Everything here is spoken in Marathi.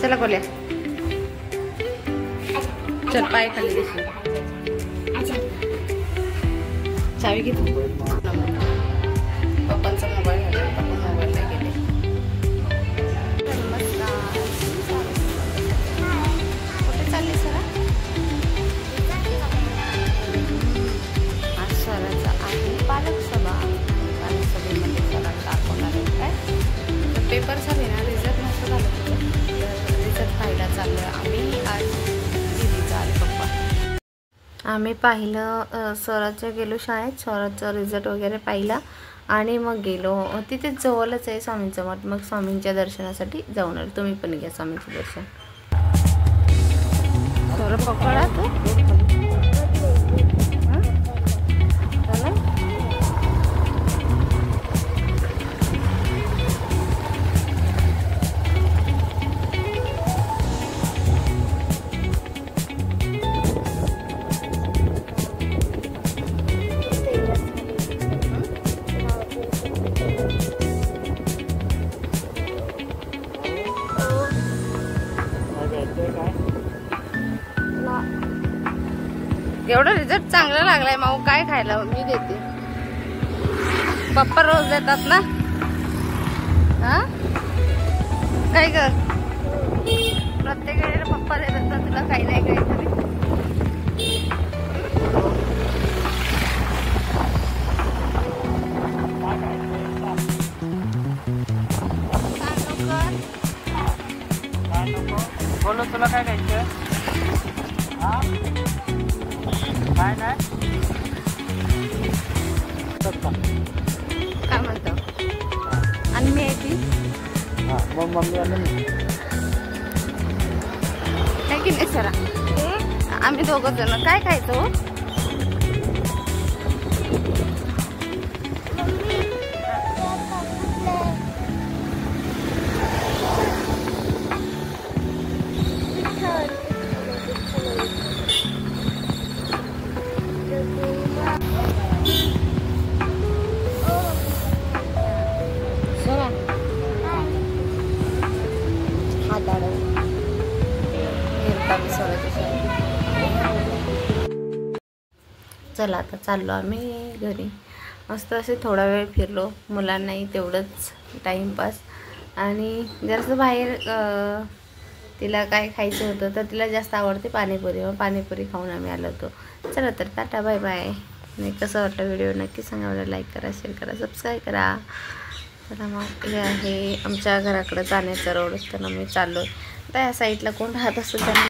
चला बोल्या चल पाय खाली दिसू चावी घे पप्पांचा मोबाईल आहे पप्पा मोबाईलला गेले कुठे चालले सरा आज सराचा आहे पालक सभा पालक सभेमध्ये सरा दाखवणार आहे काय पेपर झाले ना रिझल्ट नसतं झालं तुझं रिझल्ट पाहायला चाललं आम्ही आज दिल्लीचा आले पप्पा आम्ही पाहिलं सराच्या गेलो शाळेत सराचा रिझल्ट वगैरे पाहिला आणि मग गेलो तिथे जवळच आहे स्वामींचं मठ मग स्वामींच्या दर्शनासाठी जाऊन आलो तुम्ही पण घ्या स्वामींचं दर्शन सर पकडा तू चला एवढा रिझल्ट चांगला लागलाय माऊ काय खायला मी देते पप्पा रोज देतात ना हा काय ग प्रत्येक वेळेला पप्पा देतात ना तुला काही नाही काहीतरी बोलो तुला काय खायचं काय नाही काय म्हणतो आणि मी येते मग मम्मी आलं काय की नाही सरा आम्ही दोघं जण काय खायचो चला आता चाललो आम्ही घरी मस्त असे थोडा वेळ फिरलो मुलांनाही तेवढंच टाईमपास आणि जरासं बाहेर तिला काय खायचं होतं तर तिला जास्त आवडते पाणीपुरी मग पाणीपुरी खाऊन आम्ही आलो होतो चला तर टाटा बाय बाय आणि कसं वाटलं व्हिडिओ नक्की सांगा मला लाईक करा शेअर करा सबस्क्राईब करा चला मग हे आहे आमच्या घराकडं जाण्याचा रोड तर मी चाललो आता या साईडला कोण राहत असेल त्यांना